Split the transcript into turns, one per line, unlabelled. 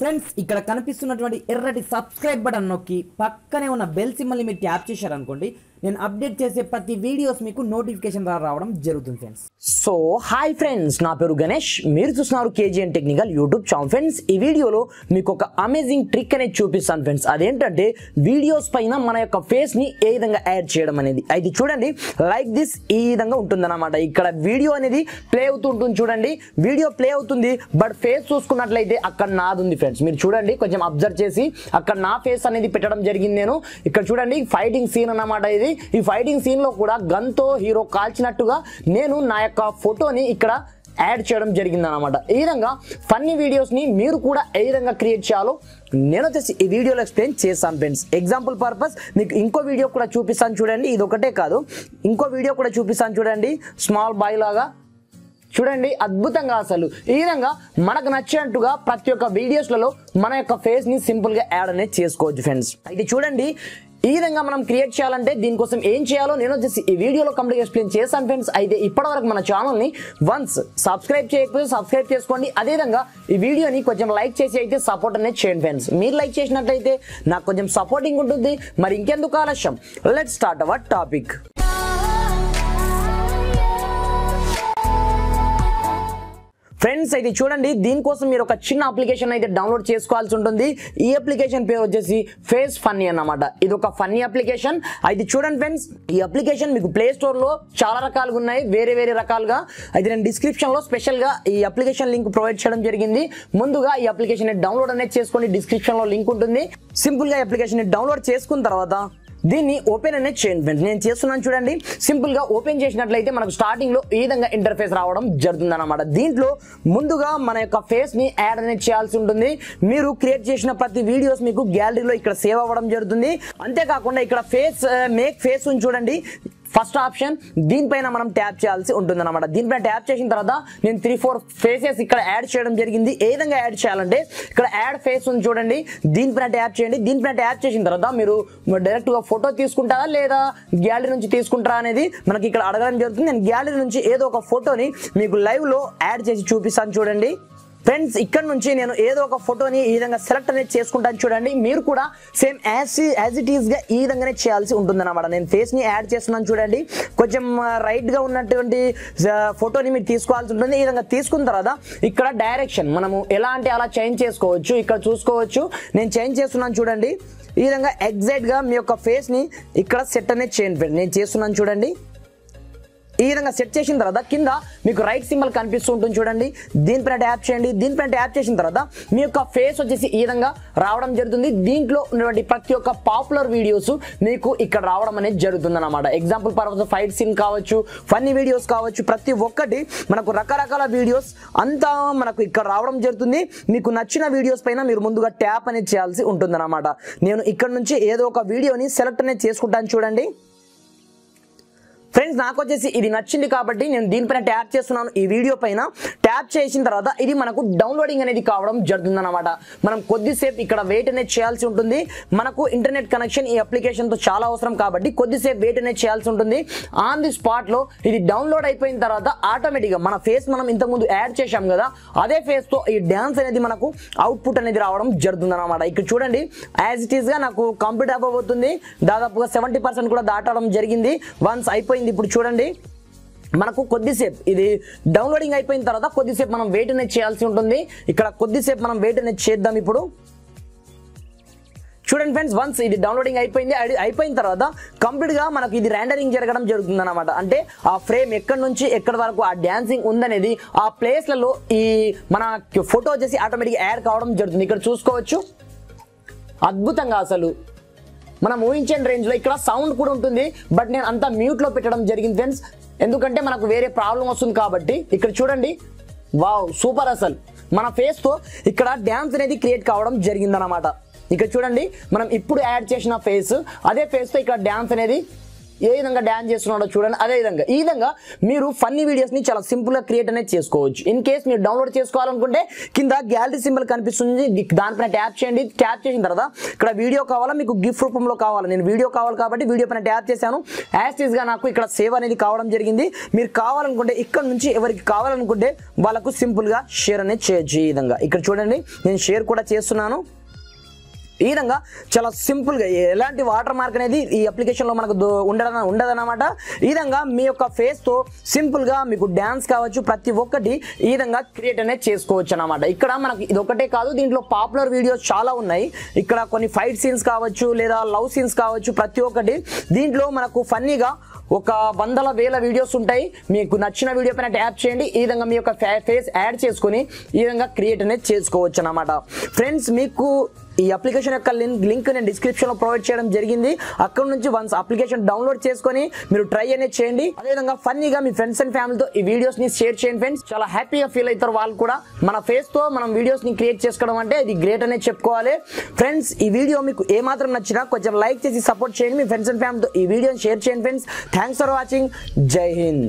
Friends ఇక్కడ కనిపిస్తున్నటువంటి ఎర్రటి సబ్స్క్రైబ్ బటన్ నొక్కి పక్కనే ఉన్న బెల్ సింబల్ ని మీరు ట్యాప్ చేశారనుకోండి నేను అప్డేట్ చేసే ప్రతి వీడియోస్ మీకు నోటిఫికేషన్ రావడం జరుగుతుంది ఫ్రెండ్స్.
సో హాయ్ ఫ్రెండ్స్, నా పేరు గణేష్, మీరు చూస్తున్నారు KGN technical YouTube channel. Friends ఈ వీడియోలో మీకు ఒక అమేజింగ్ ట్రిక్ అనేది చూపిస్తాను ఫ్రెండ్స్. అదేంటంటే వీడియోస్ పైన మన యొక్క ఫేస్ ని ఏ విధంగా యాడ్ చేయడం అనేది. అయితే చూడండి, లైక్ దిస్ ఈ విధంగా ఉంటుందన్నమాట. ఇక్కడ వీడియో అనేది ప్లే అవుతుంటుంది చూడండి, వీడియో ప్లే అవుతుంది బట్ ఫేస్ చూసుకున్నట్లయితే అక్కడ నాది ఉంది ఫ్రెండ్స్. మీరు చూడండి, కొంచెం అబ్జర్వ్ చేసి అక్కడ నా ఫేస్ అనేది పెట్టడం జరిగింది. నేను ఇక్కడ చూడండి ఫైటింగ్ సీన్ అన్నమాట. ఇది ఈ ఫైటింగ్ సీన్ లో కూడా గన్ తో హీరో కాల్చినట్టుగా నేను నా యొక్క ఫోటోని ఇక్కడ యాడ్ చేయడం జరిగింది అనమాట. ఈ విధంగా ఫన్నీ వీడియోస్ ని మీరు కూడా ఏ విధంగా క్రియేట్ చేయాలో నేను వచ్చేసి ఈ వీడియోలో ఎక్స్ప్లెయిన్ చేస్తాను ఫ్రెండ్స్. ఎగ్జాంపుల్ పర్పస్ మీకు ఇంకో వీడియో కూడా చూపిస్తాను చూడండి. ఇది ఒకటే కాదు, ఇంకో వీడియో కూడా చూపిస్తాను చూడండి. స్మాల్ బాయ్ లాగా చూడండి, అద్భుతంగా అసలు ఈ విధంగా మనకు నచ్చినట్టుగా ప్రతి ఒక్క వీడియోస్లలో మన యొక్క ఫేస్ ని సింపుల్ గా యాడ్ అనేది చేసుకోవచ్చు ఫ్రెండ్స్. అయితే చూడండి, ఈ విధంగా మనం క్రియేట్ చేయాలంటే దీనికోసం ఏం చేయాలో నేను వచ్చేసి ఈ వీడియోలో కంప్లీట్ ఎక్స్ప్లెయిన్ చేస్తాను ఫ్రెండ్స్. అయితే ఇప్పటివరకు మన ఛానల్ని వన్స్ సబ్స్క్రైబ్ చేయకపోతే సబ్స్క్రైబ్ చేసుకోండి. అదేవిధంగా ఈ వీడియోని కొంచెం లైక్ చేసి అయితే సపోర్ట్ అనేది చేయండి ఫ్రెండ్స్. మీరు లైక్ చేసినట్లయితే నాకు కొంచెం సపోర్టింగ్ ఉంటుంది. మరి ఇంకెందుకు ఆలస్యం, let's start our topic. Friends అయితే చూడండి, దీనికోసం మీరు ఒక చిన్న అప్లికేషన్ అయితే డౌన్లోడ్ చేసుకోవాల్సి ఉంటుంది. ఈ అప్లికేషన్ పేరు వచ్చేసి ఫేస్ ఫన్నీ అన్నమాట. ఇది ఒక ఫన్నీ అప్లికేషన్. అయితే చూడండి ఫ్రెండ్స్, ఈ అప్లికేషన్ మీకు ప్లే స్టోర్ లో చాలా రకాలుగా ఉన్నాయి, వేరే వేరే రకాలుగా. అయితే నేను డిస్క్రిప్షన్ లో స్పెషల్ గా ఈ అప్లికేషన్ లింక్ ప్రొవైడ్ చేయడం జరిగింది. ముందుగా ఈ అప్లికేషన్ డౌన్లోడ్ అనేది చేసుకోండి, డిస్క్రిప్షన్ లో లింక్ ఉంటుంది. సింపుల్ గా ఈ అప్లికేషన్ డౌన్లోడ్ చేసుకున్న తర్వాత దీన్ని ఓపెన్ అనేది చేయండి ఫ్రెండ్స్. నేను చేస్తున్నాను చూడండి. సింపుల్ గా ఓపెన్ చేసినట్లయితే మనకు స్టార్టింగ్ లో ఈ విధంగా ఇంటర్ఫేస్ రావడం జరుగుతుంది అనమాట. దీంట్లో ముందుగా మన యొక్క ఫేస్ ని యాడ్ అనేది చేయాల్సి ఉంటుంది. మీరు క్రియేట్ చేసిన ప్రతి వీడియోస్ మీకు గ్యాలరీలో ఇక్కడ సేవ్ అవ్వడం జరుగుతుంది. అంతేకాకుండా ఇక్కడ ఫేస్ మేక్ ఫేస్ ఉంది చూడండి, ఫస్ట్ ఆప్షన్, దీనిపైన మనం ట్యాప్ చేయాల్సి ఉంటుంది అనమాట. దీనిపైన ట్యాప్ చేసిన తర్వాత నేను 3-4 ఫేసెస్ ఇక్కడ యాడ్ చేయడం జరిగింది. ఏ విధంగా యాడ్ చేయాలంటే ఇక్కడ యాడ్ ఫేస్ ఉంది చూడండి, దీనిపైన ట్యాప్ చేయండి. దీనిపైన ట్యాప్ చేసిన తర్వాత మీరు డైరెక్ట్ గా ఫోటో తీసుకుంటారా లేదా గ్యాలరీ నుంచి తీసుకుంటారా అనేది మనకి ఇక్కడ అడగడం జరుగుతుంది. నేను గ్యాలరీ నుంచి ఏదో ఒక ఫోటోని మీకు లైవ్ లో యాడ్ చేసి చూపిస్తాను చూడండి. ఫ్రెండ్స్ ఇక్కడ నుంచి నేను ఏదో ఒక ఫోటోని ఈ విధంగా సెలెక్ట్ అనేది చేసుకుంటాను చూడండి. మీరు కూడా సేమ్ యాజ్ ఇట్ ఈస్ గా ఈ విధంగానే చేయాల్సి ఉంటుంది అనమాట. నేను ఫేస్ ని యాడ్ చేస్తున్నాను చూడండి. కొంచెం రైట్ గా ఉన్నటువంటి ఫోటోని మీరు తీసుకోవాల్సి ఉంటుంది. ఈ విధంగా తీసుకున్న తర్వాత ఇక్కడ డైరెక్షన్ మనము ఎలా అంటే అలా చేంజ్ చేసుకోవచ్చు. ఇక్కడ చూసుకోవచ్చు, నేను చేంజ్ చేస్తున్నాను చూడండి. ఈ విధంగా ఎగ్జాక్ట్ గా మీ యొక్క ఫేస్ ని ఇక్కడ సెట్ అనేది చేయండి ఫ్రెండ్. నేను చేస్తున్నాను చూడండి. ఈ విధంగా సెట్ చేసిన తర్వాత కింద మీకు రైట్ సింబల్ కనిపిస్తూ ఉంటుంది చూడండి, దీనిపైన ట్యాప్ చేయండి. దీనిపైన ట్యాప్ చేసిన తర్వాత మీ యొక్క ఫేస్ వచ్చేసి ఈ విధంగా రావడం జరుగుతుంది. దీంట్లో ఉన్నటువంటి ప్రతి ఒక్క పాపులర్ వీడియోస్ మీకు ఇక్కడ రావడం అనేది జరుగుతుంది అనమాట. ఎగ్జాంపుల్ పర్పస్ ఫైట్ సీన్ కావచ్చు, ఫన్నీ వీడియోస్ కావచ్చు, ప్రతి ఒక్కటి మనకు రకరకాల వీడియోస్ అంతా మనకు ఇక్కడ రావడం జరుగుతుంది. మీకు నచ్చిన వీడియోస్ పైన మీరు ముందుగా ట్యాప్ అనేది చేయాల్సి ఉంటుంది అనమాట. నేను ఇక్కడ నుంచి ఏదో ఒక వీడియోని సెలెక్ట్ అనేది చేసుకుంటాను చూడండి. ఫ్రెండ్స్ నాకు వచ్చేసి ఇది నచ్చింది కాబట్టి నేను దీనిపైన ట్యాప్ చేస్తున్నాను. ఈ వీడియో పైన ట్యాప్ చేసిన తర్వాత ఇది మనకు డౌన్లోడింగ్ అనేది కావడం జరుగుతుంది అనమాట. మనం కొద్దిసేపు ఇక్కడ వెయిట్ అనేది చేయాల్సి ఉంటుంది. మనకు ఇంటర్నెట్ కనెక్షన్ ఈ అప్లికేషన్ తో చాలా అవసరం కాబట్టి కొద్దిసేపు వెయిట్ అనేది చేయాల్సి ఉంటుంది. ఆన్ ది స్పాట్ లో ఇది డౌన్లోడ్ అయిపోయిన తర్వాత ఆటోమేటిక్ గా మన ఫేస్ మనం ఇంతకుముందు యాడ్ చేశాం కదా, అదే ఫేస్ తో ఈ డాన్స్ అనేది మనకు అవుట్పుట్ అనేది రావడం జరుగుతుంది అనమాట. ఇక్కడ చూడండి, యాజ్ ఇట్ ఈస్ గా నాకు కంప్లీట్ అయిపోతుంది. దాదాపుగా 70% కూడా దాటడం జరిగింది. వన్స్ అయిపోయింది. ఇప్పుడు చూడండి, మనకు కొద్దిసేపు ఇది డౌన్లోడింగ్ అయిపోయిన తర్వాత కొద్దిసేపు మనం వెయిట్ అనేది చేయాల్సి ఉంటుంది. ఇక్కడ కొద్దిసేపు మనం వెయిట్ అనేది చేద్దాం. ఇప్పుడు చూడండి ఫ్రెండ్స్, వన్స్ ఇది డౌన్లోడింగ్ అయిపోయింది. అయిపోయిన తర్వాత కంప్లీట్ గా మనకు ఇది ర్యాండరింగ్ జరగడం జరుగుతుంది అనమాట. అంటే ఆ ఫ్రేమ్ ఎక్కడి నుంచి ఎక్కడి వరకు ఆ డాన్సింగ్ ఉందనేది ఆ ప్లేస్లలో ఈ మన ఫోటో వచ్చేసి ఆటోమేటిక్ యాడ్ కావడం జరుగుతుంది. ఇక్కడ చూసుకోవచ్చు, అద్భుతంగా అసలు మనం ఊహించిన రేంజ్ లో ఇక్కడ సౌండ్ కూడా ఉంటుంది. బట్ నేను అంతా మ్యూట్ లో పెట్టడం జరిగింది ఫ్రెండ్స్, ఎందుకంటే మనకు వేరే ప్రాబ్లం వస్తుంది కాబట్టి. ఇక్కడ చూడండి, వావ్ సూపర్. అసలు మన ఫేస్ తో ఇక్కడ డాన్స్ అనేది క్రియేట్ కావడం జరిగింది అనమాట. ఇక్కడ చూడండి, మనం ఇప్పుడు యాడ్ చేసిన ఫేస్ అదే ఫేస్ తో ఇక్కడ డాన్స్ అనేది ఏ విధంగా డాన్స్ చేస్తున్నాడో చూడండి. అదే విధంగా ఈ విధంగా మీరు ఫన్నీ వీడియోస్ ని చాలా సింపుల్ గా క్రియేట్ అనేది చేసుకోవచ్చు. ఇన్ కేస్ మీరు డౌన్లోడ్ చేసుకోవాలనుకుంటే కింద గ్యాలరీ సింబల్ కనిపిస్తుంది, దానిపైన ట్యాప్ చేయండి. ట్యాప్ చేసిన తర్వాత ఇక్కడ వీడియో కావాలా, మీకు గిఫ్ట్ రూపంలో కావాలా, నేను వీడియో కావాలి కాబట్టి వీడియో పైన ట్యాప్ చేశాను. యాజ్ ఈజ్ గా నాకు ఇక్కడ సేవ్ అనేది కావడం జరిగింది. మీరు కావాలనుకుంటే ఇక్కడ నుంచి ఎవరికి కావాలనుకుంటే వాళ్ళకు సింపుల్ గా షేర్ అనేది చేయొచ్చు. ఈ విధంగా ఇక్కడ చూడండి నేను షేర్ కూడా చేస్తున్నాను. ఈ విధంగా చాలా సింపుల్గా ఎలాంటి వాటర్ మార్క్ అనేది ఈ అప్లికేషన్లో మనకు ఉండదన్నమాట. ఈ విధంగా మీ యొక్క ఫేస్తో సింపుల్గా మీకు డ్యాన్స్ కావచ్చు ప్రతి ఒక్కటి ఈ విధంగా క్రియేట్ అనేది చేసుకోవచ్చు అన్నమాట. ఇక్కడ మనకు ఇది ఒకటే కాదు, దీంట్లో పాపులర్ వీడియోస్ చాలా ఉన్నాయి. ఇక్కడ కొన్ని ఫైట్ సీన్స్ కావచ్చు లేదా లవ్ సీన్స్ కావచ్చు, ప్రతి ఒక్కటి దీంట్లో మనకు ఫన్నీగా ఒక వందల వేల వీడియోస్ ఉంటాయి. మీకు నచ్చిన వీడియో పైన ట్యాప్ చేయండి. ఈ విధంగా మీ యొక్క ఫేస్ యాడ్ చేసుకొని ఈ విధంగా క్రియేట్ అనేది చేసుకోవచ్చు అన్నమాట. ఫ్రెండ్స్, మీకు ఈ అప్లికేషన్ యొక్క లింక్ నేను డిస్క్రిప్షన్లో ప్రొవైడ్ చేయడం జరిగింది. అక్కడ నుంచి వన్స్ అప్లికేషన్ డౌన్లోడ్ చేసుకొని మీరు ట్రై అనేది చేయండి. అదేవిధంగా ఫన్నీగా మీ ఫ్రెండ్స్ అండ్ ఫ్యామిలీతో ఈ వీడియోస్ని షేర్ చేయండి. ఫ్రెండ్స్, చాలా హ్యాపీగా ఫీల్ అవుతారు వాళ్ళు కూడా. మన ఫేస్తో మనం వీడియోస్ని క్రియేట్ చేసుకోవడం అంటే ఇది గ్రేట్ అనేది చెప్పుకోవాలి. ఫ్రెండ్స్, ఈ వీడియో మీకు ఏమాత్రం నచ్చినా కొంచెం లైక్ చేసి సపోర్ట్ చేయండి. మీ ఫ్రెండ్స్ అండ్ ఫ్యామిలీతో ఈ వీడియోని షేర్ చేయండి. Friends, thanks for watching. జై హింద్.